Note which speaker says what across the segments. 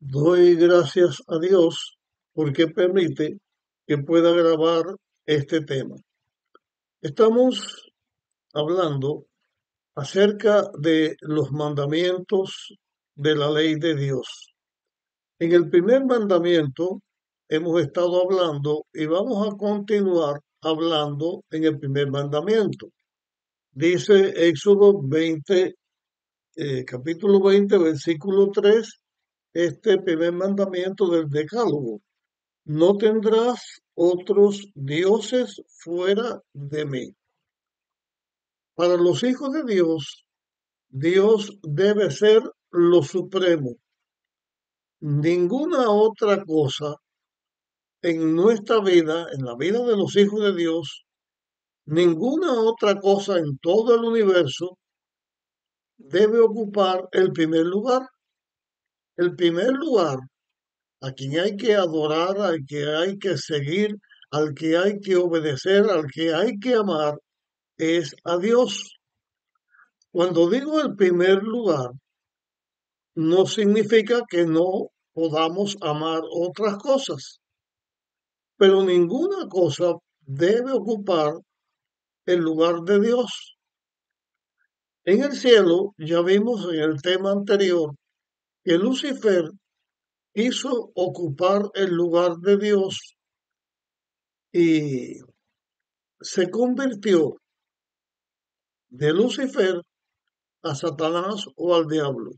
Speaker 1: Doy gracias a Dios porque permite que pueda grabar este tema. Estamos hablando acerca de los mandamientos de la ley de Dios. En el primer mandamiento hemos estado hablando y vamos a continuar hablando en el primer mandamiento. Dice Éxodo 20, capítulo 20, versículo 3, este primer mandamiento del Decálogo. No tendrás otros dioses fuera de mí. Para los hijos de Dios, Dios debe ser lo supremo. Ninguna otra cosa en nuestra vida, en la vida de los hijos de Dios, ninguna otra cosa en todo el universo debe ocupar el primer lugar. El primer lugar a quien hay que adorar, al que hay que seguir, al que hay que obedecer, al que hay que amar, es a Dios. Cuando digo el primer lugar, no significa que no podamos amar otras cosas, pero ninguna cosa debe ocupar el lugar de Dios. En el cielo, ya vimos en el tema anterior que Lucifer quiso ocupar el lugar de Dios y se convirtió de Lucifer a Satanás o al diablo.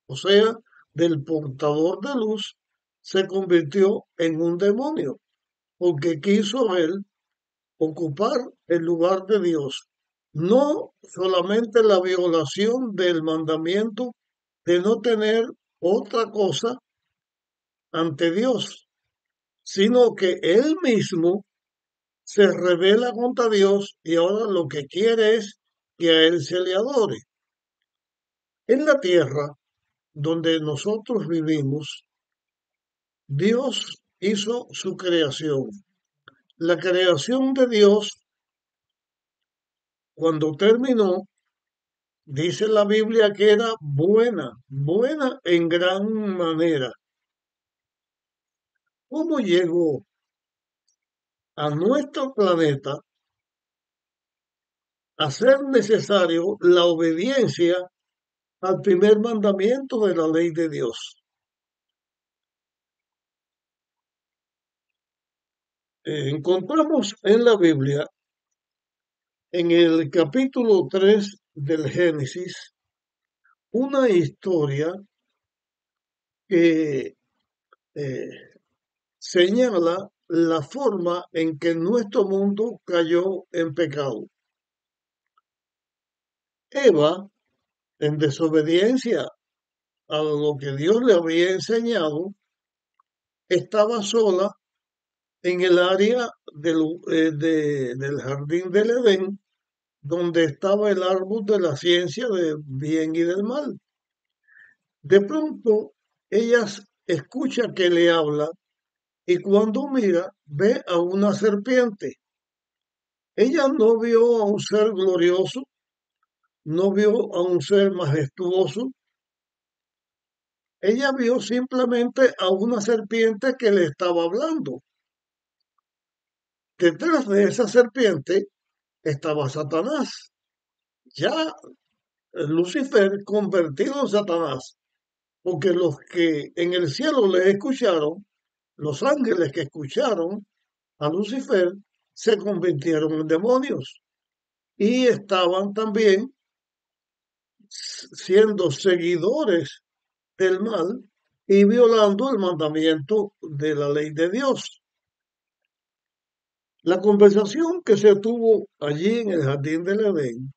Speaker 1: O sea, del portador de luz se convirtió en un demonio, porque quiso él ocupar el lugar de Dios. No solamente la violación del mandamiento de no tener otra cosa ante Dios, sino que él mismo se revela contra Dios y ahora lo que quiere es que a él se le adore. En la tierra donde nosotros vivimos, Dios hizo su creación. La creación de Dios, cuando terminó, dice la Biblia que era buena, buena en gran manera. ¿Cómo llegó a nuestro planeta a ser necesario la obediencia al primer mandamiento de la ley de Dios? Encontramos en la Biblia, en el capítulo 3 del Génesis, una historia que eh, señala la forma en que nuestro mundo cayó en pecado. Eva, en desobediencia a lo que Dios le había enseñado, estaba sola en el área del jardín del Edén, donde estaba el árbol de la ciencia del bien y del mal. De pronto, ella escucha que le habla y cuando mira, ve a una serpiente. Ella no vio a un ser glorioso, no vio a un ser majestuoso, ella vio simplemente a una serpiente que le estaba hablando. Detrás de esa serpiente estaba Satanás, ya Lucifer convertido en Satanás, porque los que en el cielo le escucharon, los ángeles que escucharon a Lucifer, se convirtieron en demonios y estaban también siendo seguidores del mal y violando el mandamiento de la ley de Dios. La conversación que se tuvo allí en el jardín del Edén,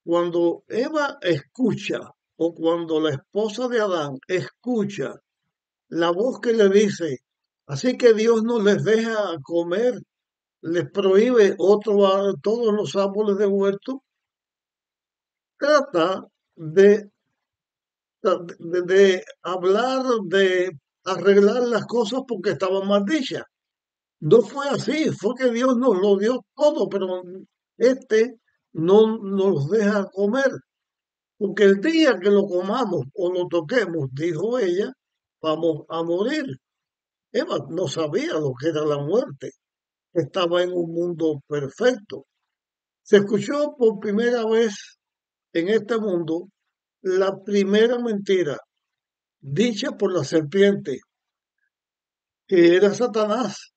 Speaker 1: cuando Eva escucha o cuando la esposa de Adán escucha la voz que le dice, así que Dios no les deja comer, les prohíbe todos los árboles de huerto, trata de hablar, de arreglar las cosas porque estaban mal dichas. No fue así, fue que Dios nos lo dio todo, pero este no nos deja comer, porque el día que lo comamos o lo toquemos, dijo ella, vamos a morir. Eva no sabía lo que era la muerte, estaba en un mundo perfecto. Se escuchó por primera vez en este mundo la primera mentira dicha por la serpiente, que era Satanás,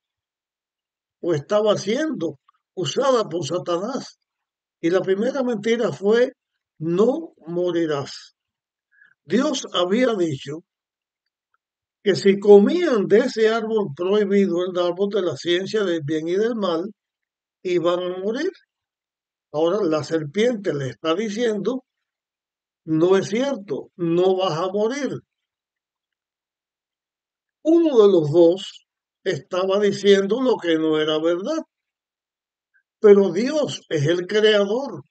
Speaker 1: o estaba siendo usada por Satanás. Y la primera mentira fue, no morirás. Dios había dicho que si comían de ese árbol prohibido, el árbol de la ciencia del bien y del mal, iban a morir. Ahora la serpiente le está diciendo, no es cierto, no vas a morir. Uno de los dos estaba diciendo lo que no era verdad, pero Dios es el creador,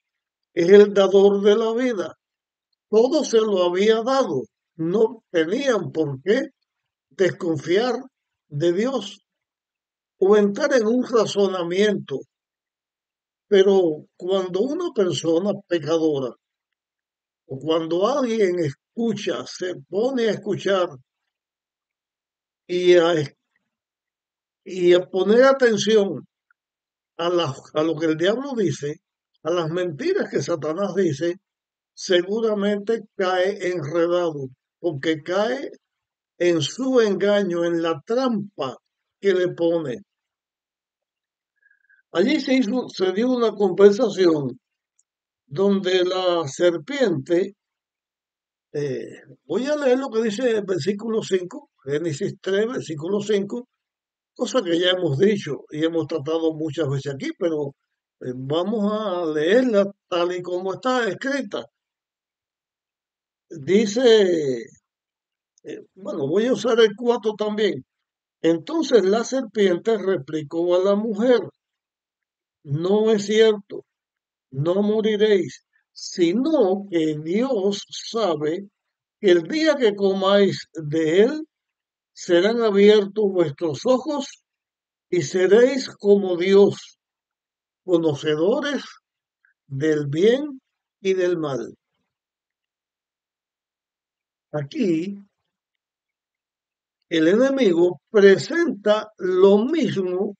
Speaker 1: es el dador de la vida. Todo se lo había dado. No tenían por qué desconfiar de Dios o entrar en un razonamiento. Pero cuando una persona pecadora o cuando alguien escucha, se pone a escuchar y a poner atención a lo que el diablo dice, a las mentiras que Satanás dice, seguramente cae enredado, porque cae en su engaño, en la trampa que le pone. Allí se dio una conversación donde la serpiente, voy a leer lo que dice el versículo 5, Génesis 3, versículo 5, cosa que ya hemos dicho y hemos tratado muchas veces aquí, pero vamos a leerla tal y como está escrita. Dice, bueno, voy a usar el 4 también. Entonces la serpiente replicó a la mujer, no es cierto, no moriréis, sino que Dios sabe que el día que comáis de él, serán abiertos vuestros ojos y seréis como Dios, conocedores del bien y del mal. Aquí el enemigo presenta lo mismo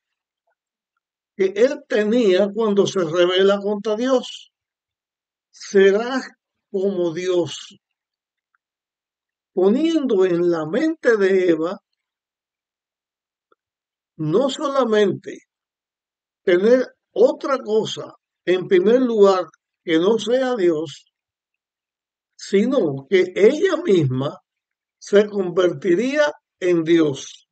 Speaker 1: que él tenía cuando se rebela contra Dios. Serás como Dios, poniendo en la mente de Eva no solamente tener otra cosa en primer lugar que no sea Dios, sino que ella misma se convertiría en Dios.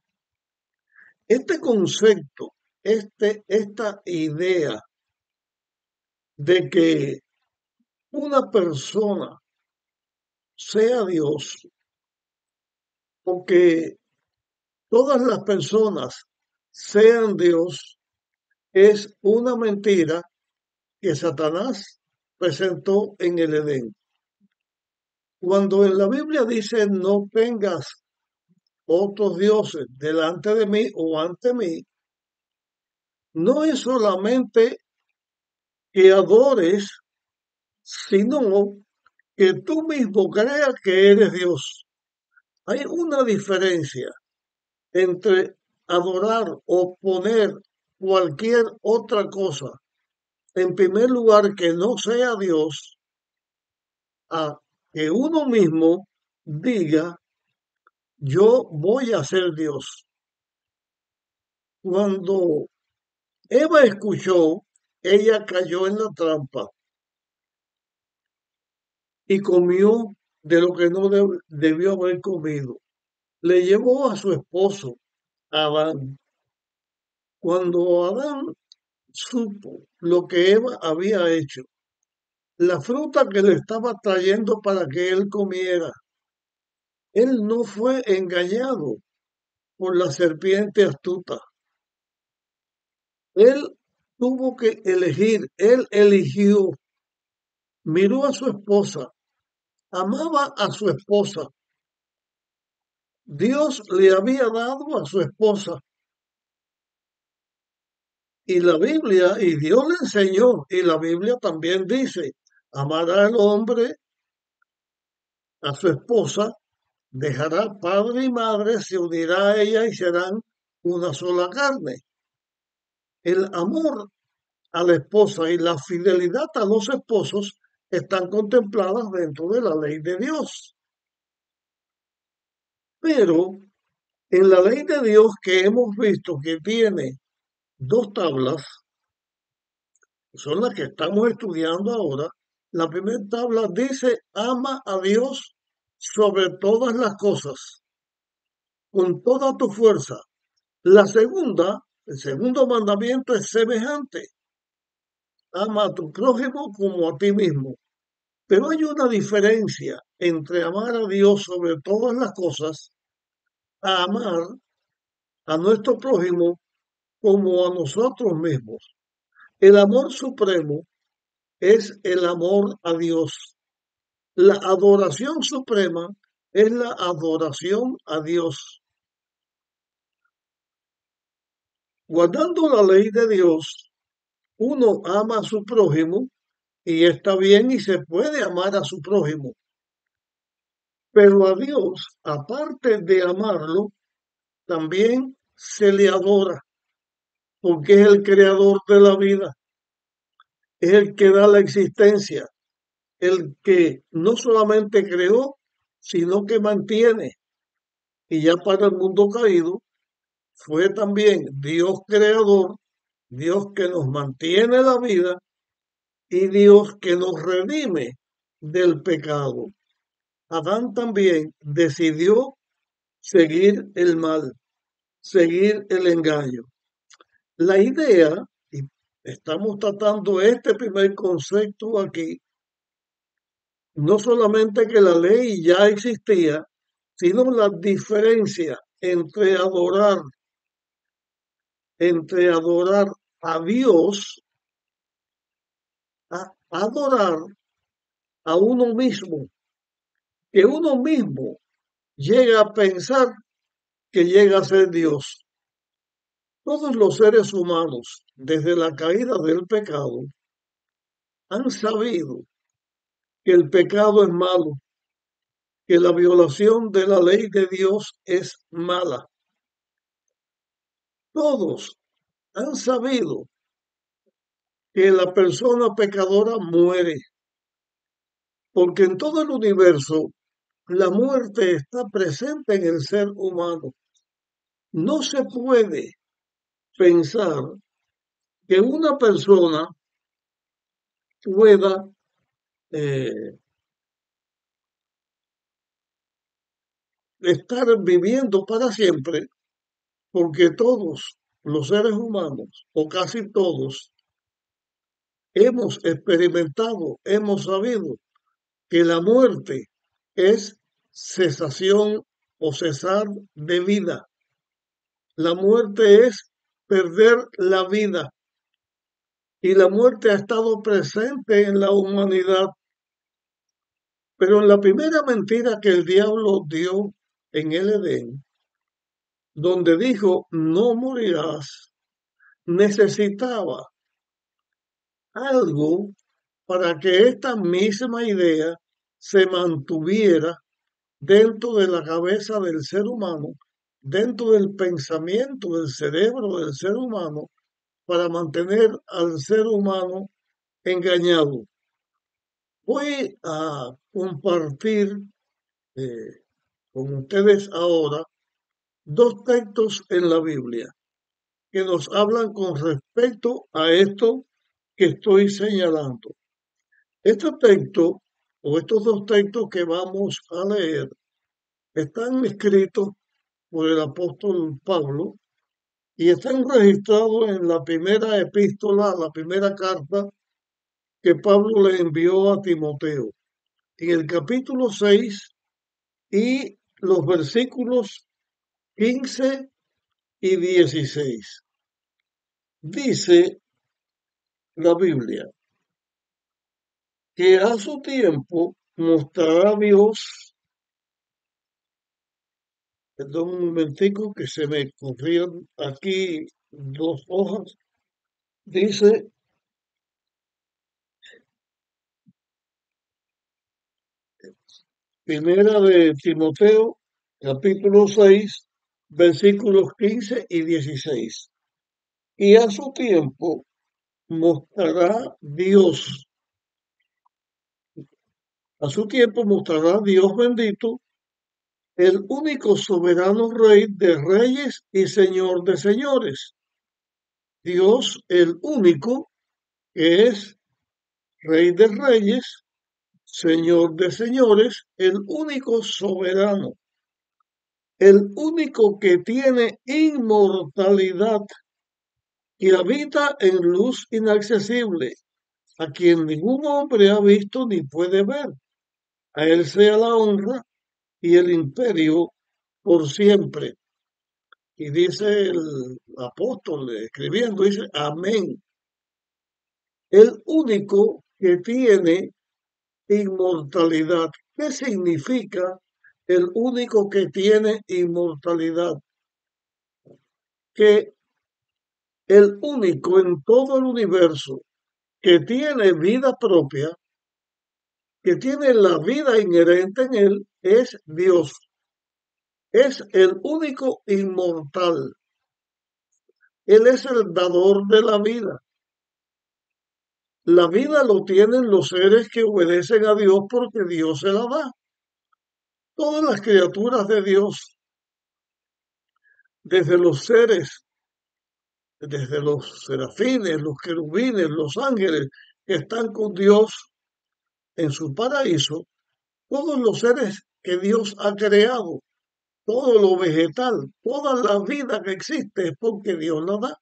Speaker 1: Este concepto, esta idea de que una persona sea Dios o que todas las personas sean Dios, es una mentira que Satanás presentó en el Edén. Cuando en la Biblia dice no tengas otros dioses delante de mí o ante mí, no es solamente que adores, sino que tú mismo creas que eres Dios. Hay una diferencia entre adorar o poner cualquier otra cosa en primer lugar que no sea Dios, a que uno mismo diga, yo voy a ser Dios. Cuando Eva escuchó, ella cayó en la trampa y comió de lo que no debió haber comido. Le llevó a su esposo, Adán. Cuando Adán supo lo que Eva había hecho, la fruta que le estaba trayendo para que él comiera, él no fue engañado por la serpiente astuta. Él tuvo que elegir, él eligió, miró a su esposa, amaba a su esposa. Dios le había dado a su esposa y la Biblia, y Dios le enseñó, y la Biblia también dice, amará al hombre, a su esposa, dejará padre y madre, se unirá a ella y serán una sola carne. El amor a la esposa y la fidelidad a los esposos están contempladas dentro de la ley de Dios. Pero en la ley de Dios que hemos visto que tiene dos tablas, son las que estamos estudiando ahora, la primera tabla dice, ama a Dios sobre todas las cosas, con toda tu fuerza. La segunda, el segundo mandamiento es semejante, ama a tu prójimo como a ti mismo. Pero hay una diferencia entre amar a Dios sobre todas las cosas a amar a nuestro prójimo como a nosotros mismos. El amor supremo es el amor a Dios. La adoración suprema es la adoración a Dios. Guardando la ley de Dios, uno ama a su prójimo y está bien y se puede amar a su prójimo. Pero a Dios, aparte de amarlo, también se le adora, porque es el creador de la vida, es el que da la existencia, el que no solamente creó, sino que mantiene. Y ya para el mundo caído, fue también Dios creador, Dios que nos mantiene la vida y Dios que nos redime del pecado. Adán también decidió seguir el mal, seguir el engaño. La idea, y estamos tratando este primer concepto aquí, no solamente que la ley ya existía, sino la diferencia entre adorar a Dios, a adorar a uno mismo, que uno mismo llega a pensar que llega a ser Dios. Todos los seres humanos, desde la caída del pecado, han sabido que el pecado es malo, que la violación de la ley de Dios es mala. Todos han sabido que la persona pecadora muere, porque en todo el universo la muerte está presente en el ser humano. No se puede pensar que una persona pueda eh, estar viviendo para siempre, porque todos los seres humanos, o casi todos, hemos experimentado, hemos sabido que la muerte es cesación o cesar de vida. La muerte es perder la vida y la muerte ha estado presente en la humanidad. Pero en la primera mentira que el diablo dio en el Edén, donde dijo, no morirás, necesitaba algo para que esta misma idea se mantuviera dentro de la cabeza del ser humano, dentro del pensamiento del cerebro del ser humano, para mantener al ser humano engañado. Voy a compartir eh, con ustedes ahora dos textos en la Biblia que nos hablan con respecto a esto que estoy señalando. Este texto o estos dos textos que vamos a leer están escritos por el apóstol Pablo y están registrados en la primera epístola, la primera carta que Pablo le envió a Timoteo, en el capítulo 6 y los versículos 15 y 16. Dice la Biblia que a su tiempo mostrará Dios, perdón un momentico que se me corrieron aquí dos hojas, dice primera de Timoteo capítulo 6, versículos 15 y 16. Y a su tiempo mostrará Dios bendito, el único soberano Rey de reyes y Señor de señores. Dios el único que es Rey de reyes, Señor de señores, el único soberano, el único que tiene inmortalidad y habita en luz inaccesible, a quien ningún hombre ha visto ni puede ver. A él sea la honra y el imperio por siempre. Y dice el apóstol escribiendo, dice, amén. El único que tiene inmortalidad. ¿Qué significa el único que tiene inmortalidad? Que el único en todo el universo que tiene vida propia, que tiene la vida inherente en él, es Dios. Es el único inmortal. Él es el dador de la vida. La vida lo tienen los seres que obedecen a Dios porque Dios se la da. Todas las criaturas de Dios, desde los seres, desde los serafines, los querubines, los ángeles que están con Dios en su paraíso, todos los seres que Dios ha creado, todo lo vegetal, toda la vida que existe es porque Dios la da.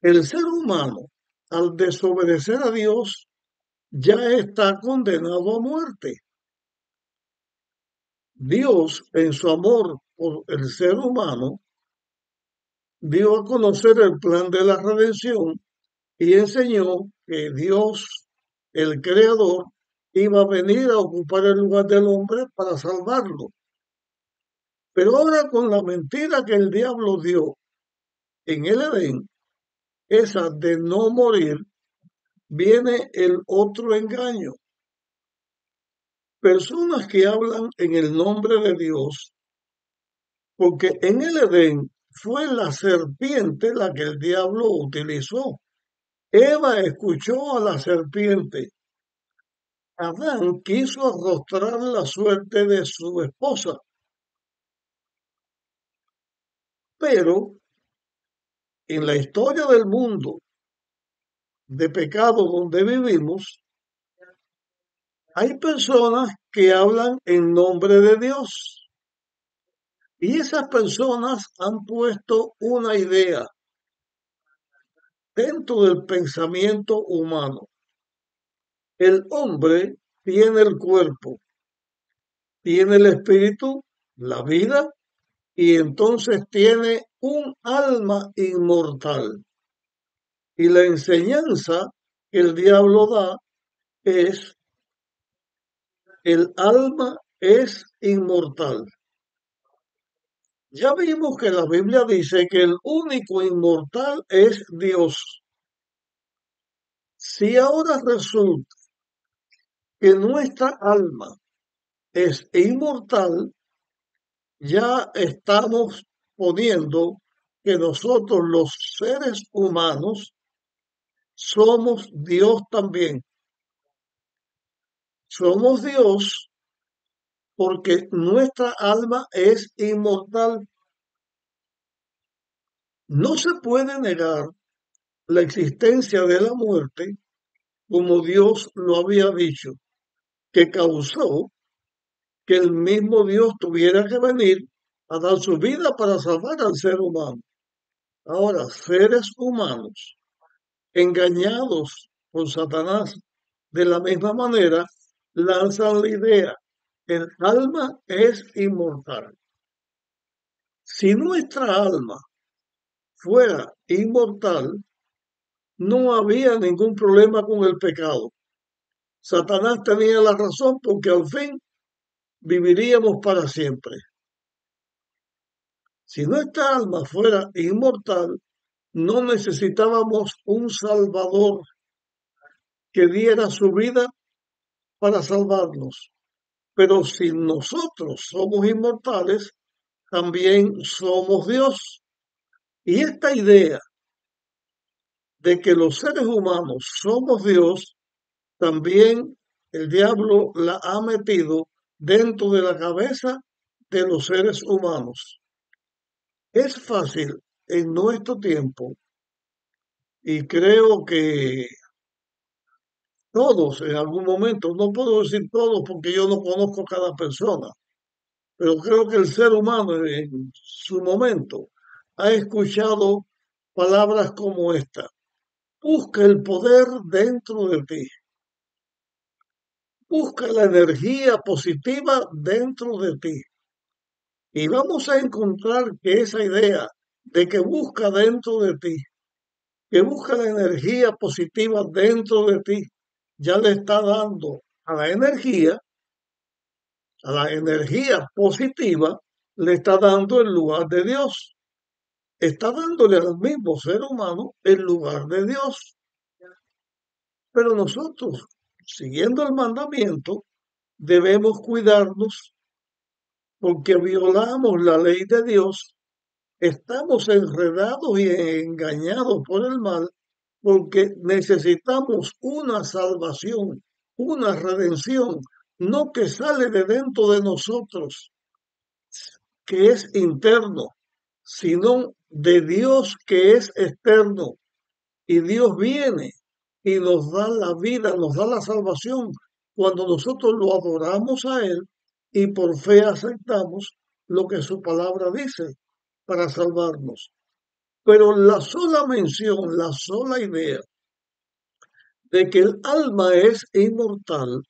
Speaker 1: El ser humano, al desobedecer a Dios, ya está condenado a muerte. Dios, en su amor por el ser humano, dio a conocer el plan de la redención y enseñó que Dios, el Creador, iba a venir a ocupar el lugar del hombre para salvarlo. Pero ahora con la mentira que el diablo dio en el Edén, esa de no morir, viene el otro engaño. Personas que hablan en el nombre de Dios, porque en el Edén fue la serpiente la que el diablo utilizó. Eva escuchó a la serpiente. Adán quiso arrostrar la suerte de su esposa, pero en la historia del mundo de pecado donde vivimos, hay personas que hablan en nombre de Dios y esas personas han puesto una idea dentro del pensamiento humano. El hombre tiene el cuerpo, tiene el espíritu, la vida, y entonces tiene un alma inmortal. Y la enseñanza que el diablo da es, el alma es inmortal. Ya vimos que la Biblia dice que el único inmortal es Dios. Si ahora resulta que nuestra alma es inmortal, ya estamos poniendo que nosotros los seres humanos somos Dios también. Somos Dios porque nuestra alma es inmortal. No se puede negar la existencia de la muerte como Dios lo había dicho, que causó que el mismo Dios tuviera que venir a dar su vida para salvar al ser humano. Ahora, seres humanos engañados por Satanás, de la misma manera, lanzan la idea, el alma es inmortal. Si nuestra alma fuera inmortal, no había ningún problema con el pecado. Satanás tenía la razón porque al fin viviríamos para siempre. Si nuestra alma fuera inmortal, no necesitábamos un Salvador que diera su vida para salvarnos. Pero si nosotros somos inmortales, también somos Dios. Y esta idea de que los seres humanos somos Dios, también el diablo la ha metido dentro de la cabeza de los seres humanos. Es fácil en nuestro tiempo, y creo que todos en algún momento, no puedo decir todos porque yo no conozco cada persona, pero creo que el ser humano en su momento ha escuchado palabras como esta: busca el poder dentro de ti, busca la energía positiva dentro de ti. Y vamos a encontrar que esa idea de que busca dentro de ti, que busca la energía positiva dentro de ti, ya le está dando a la energía positiva, le está dando el lugar de Dios. Está dándole al mismo ser humano el lugar de Dios. Pero nosotros, siguiendo el mandamiento, debemos cuidarnos porque violamos la ley de Dios, estamos enredados y engañados por el mal porque necesitamos una salvación, una redención, no que sale de dentro de nosotros, que es interno, sino de Dios que es externo. Y Dios viene y nos da la vida, nos da la salvación cuando nosotros lo adoramos a Él y por fe aceptamos lo que su palabra dice para salvarnos. Pero la sola mención, la sola idea de que el alma es inmortal,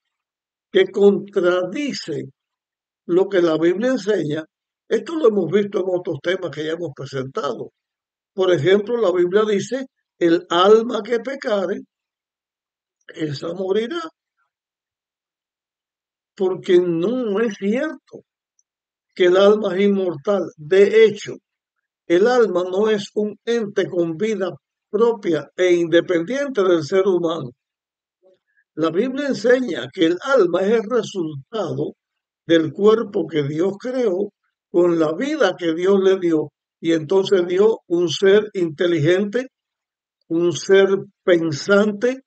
Speaker 1: que contradice lo que la Biblia enseña, esto lo hemos visto en otros temas que ya hemos presentado. Por ejemplo, la Biblia dice, el alma que pecare, esa morirá, porque no es cierto que el alma es inmortal. De hecho, el alma no es un ente con vida propia e independiente del ser humano. La Biblia enseña que el alma es el resultado del cuerpo que Dios creó con la vida que Dios le dio. Y entonces dio un ser inteligente, un ser pensante,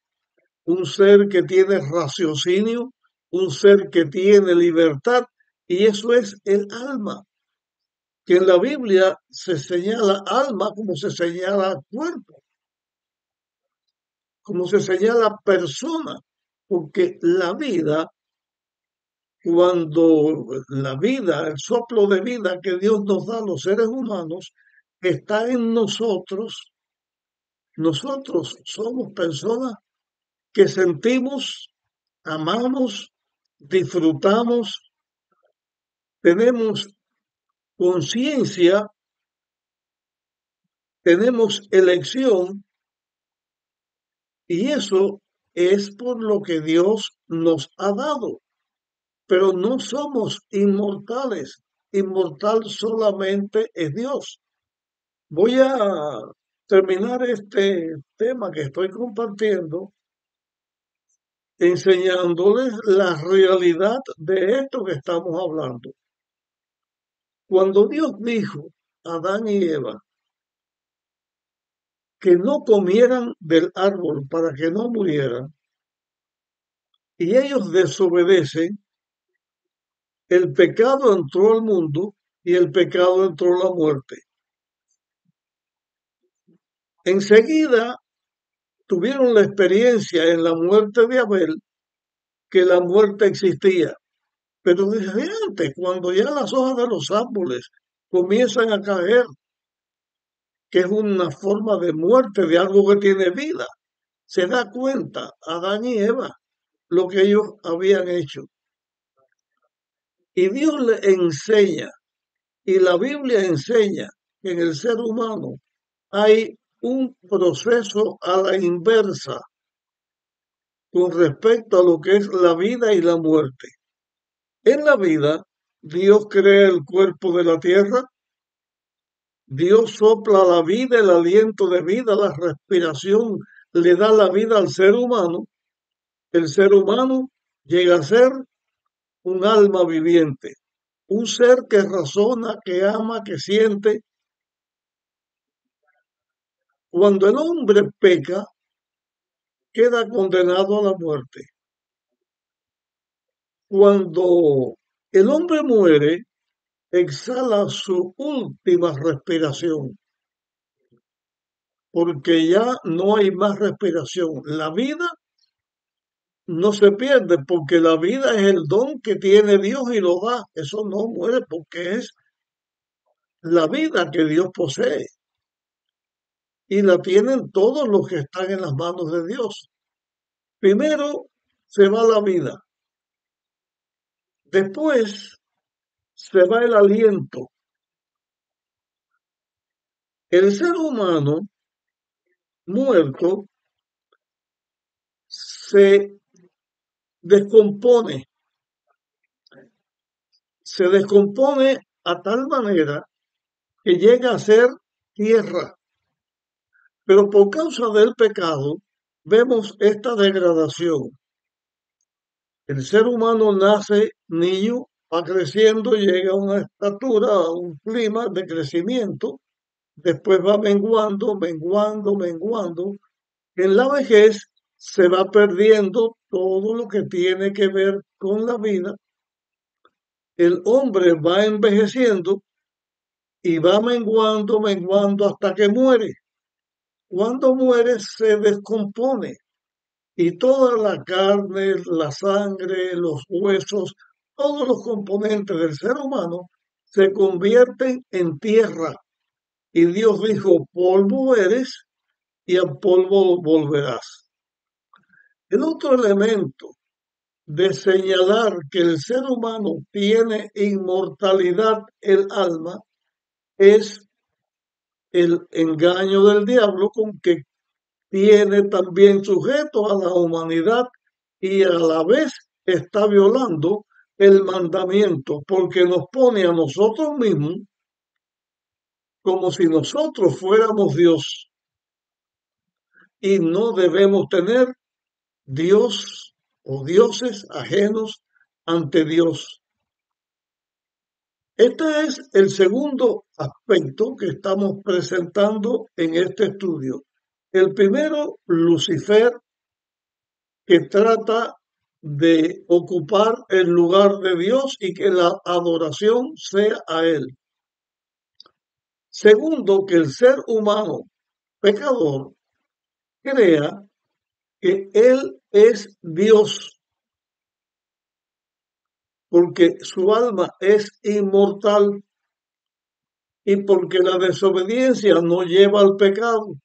Speaker 1: un ser que tiene raciocinio, un ser que tiene libertad. Y eso es el alma, que en la Biblia se señala alma como se señala cuerpo, como se señala persona, porque la vida, cuando la vida, el soplo de vida que Dios nos da a los seres humanos, está en nosotros. Nosotros somos personas que sentimos, amamos, disfrutamos, tenemos conciencia, tenemos elección, y eso es por lo que Dios nos ha dado. Pero no somos inmortales. Inmortal solamente es Dios. Voy a terminar este tema que estoy compartiendo enseñándoles la realidad de esto que estamos hablando. Cuando Dios dijo a Adán y Eva que no comieran del árbol para que no murieran, y ellos desobedecen, el pecado entró al mundo y el pecado entró a la muerte. Enseguida tuvieron la experiencia en la muerte de Abel que la muerte existía. Pero desde antes, cuando ya las hojas de los árboles comienzan a caer, que es una forma de muerte de algo que tiene vida, se da cuenta Adán y Eva lo que ellos habían hecho. Y Dios le enseña, y la Biblia enseña que en el ser humano hay un proceso a la inversa con respecto a lo que es la vida y la muerte. En la vida, Dios crea el cuerpo de la tierra, Dios sopla la vida, el aliento de vida, la respiración, le da la vida al ser humano. El ser humano llega a ser un alma viviente, un ser que razona, que ama, que siente. Cuando el hombre peca, queda condenado a la muerte. Cuando el hombre muere, exhala su última respiración, porque ya no hay más respiración. La vida no se pierde, porque la vida es el don que tiene Dios y lo da. Eso no muere, porque es la vida que Dios posee y la tienen todos los que están en las manos de Dios. Primero se va la vida, después se va el aliento. El ser humano muerto se descompone, se descompone a tal manera que llega a ser tierra, pero por causa del pecado vemos esta degradación. El ser humano nace niño, va creciendo, llega a una estatura, a un clima de crecimiento, después va menguando, menguando, menguando. En la vejez se va perdiendo todo lo que tiene que ver con la vida. El hombre va envejeciendo y va menguando, menguando hasta que muere. Cuando muere se descompone y toda la carne, la sangre, los huesos, todos los componentes del ser humano se convierten en tierra. Y Dios dijo, polvo eres y al polvo volverás. El otro elemento de señalar que el ser humano tiene inmortalidad el alma es el engaño del diablo con que tiene también sujeto a la humanidad y a la vez está violando el mandamiento porque nos pone a nosotros mismos como si nosotros fuéramos Dios y no debemos tener Dios o dioses ajenos ante Dios. Este es el segundo aspecto que estamos presentando en este estudio. El primero, Lucifer, que trata de ocupar el lugar de Dios y que la adoración sea a Él. Segundo, que el ser humano pecador crea que Él es Dios, porque su alma es inmortal y porque la desobediencia no lleva al pecado.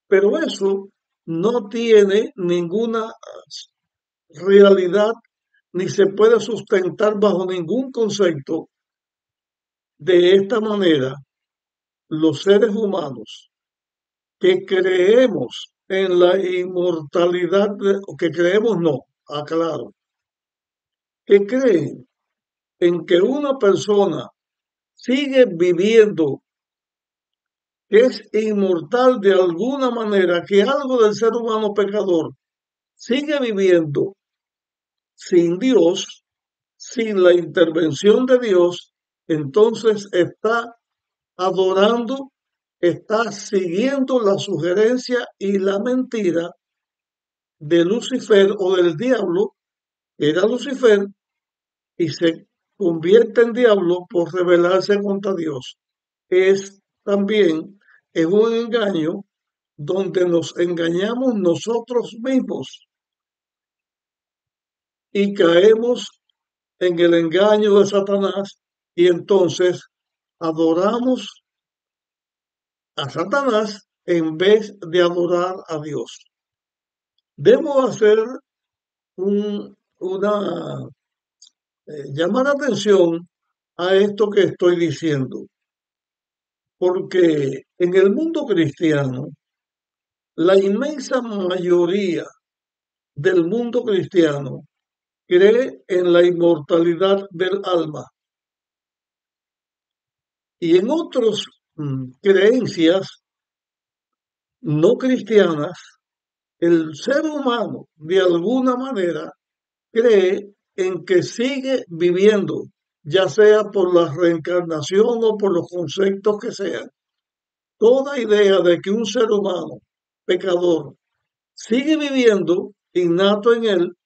Speaker 1: Pero eso no tiene ninguna realidad ni se puede sustentar bajo ningún concepto. De esta manera, los seres humanos que creemos en la inmortalidad, o que creemos no, aclaro, que creen en que una persona sigue viviendo, que es inmortal de alguna manera, que algo del ser humano pecador sigue viviendo sin Dios, sin la intervención de Dios, entonces está adorando, está siguiendo la sugerencia y la mentira de Lucifer o del diablo, que era Lucifer, y se convierte en diablo por rebelarse contra Dios. Es también es un engaño donde nos engañamos nosotros mismos y caemos en el engaño de Satanás y entonces adoramos a Satanás en vez de adorar a Dios. Debo hacer una llamar atención a esto que estoy diciendo, porque en el mundo cristiano, la inmensa mayoría del mundo cristiano cree en la inmortalidad del alma y en otras creencias no cristianas, el ser humano de alguna manera cree en que sigue viviendo, ya sea por la reencarnación o por los conceptos que sean. Toda idea de que un ser humano pecador sigue viviendo innato en él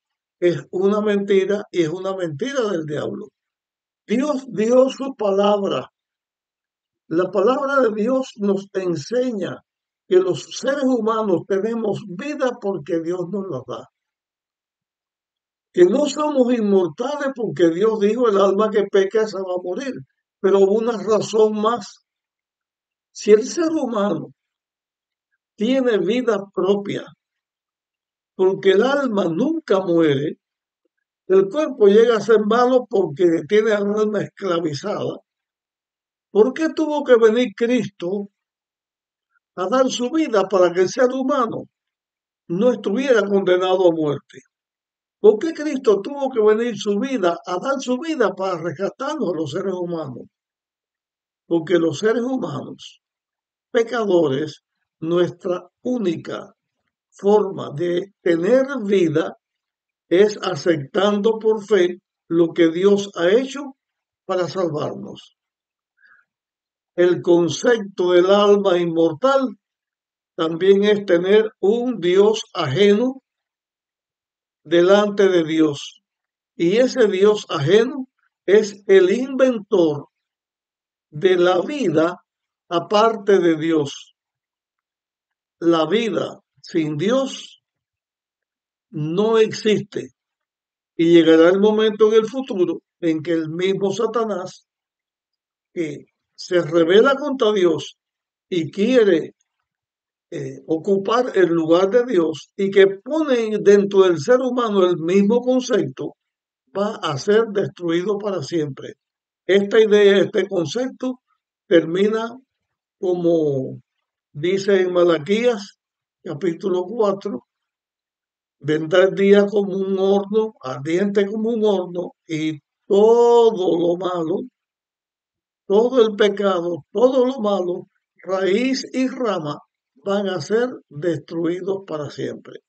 Speaker 1: es una mentira y es una mentira del diablo. Dios dio su palabra. La palabra de Dios nos enseña que los seres humanos tenemos vida porque Dios nos la da. Que no somos inmortales porque Dios dijo el alma que peca se va a morir. Pero una razón más. Si el ser humano tiene vida propia, porque el alma nunca muere, el cuerpo llega a ser malo porque tiene al alma esclavizada. ¿Por qué tuvo que venir Cristo a dar su vida para que el ser humano no estuviera condenado a muerte? ¿Por qué Cristo tuvo que venir su vida a dar su vida para rescatarnos a los seres humanos? Porque los seres humanos, pecadores, nuestra única forma de tener vida es aceptando por fe lo que Dios ha hecho para salvarnos. El concepto del alma inmortal también es tener un Dios ajeno delante de Dios. Y ese Dios ajeno es el inventor de la vida aparte de Dios. La vida sin Dios no existe. Y llegará el momento en el futuro en que el mismo Satanás, que se revela contra Dios y quiere ocupar el lugar de Dios y que pone dentro del ser humano el mismo concepto, va a ser destruido para siempre. Esta idea, este concepto, termina como dice en Malaquías, capítulo 4, vendrá el día como un horno, ardiente como un horno, y todo lo malo, todo el pecado, todo lo malo, raíz y rama, van a ser destruidos para siempre.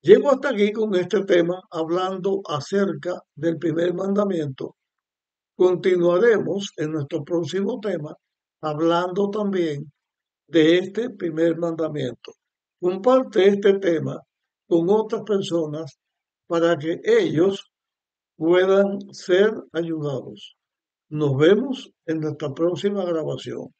Speaker 1: Llego hasta aquí con este tema hablando acerca del primer mandamiento. Continuaremos en nuestro próximo tema hablando también de este primer mandamiento. Comparte este tema con otras personas para que ellos puedan ser ayudados. Nos vemos en nuestra próxima grabación.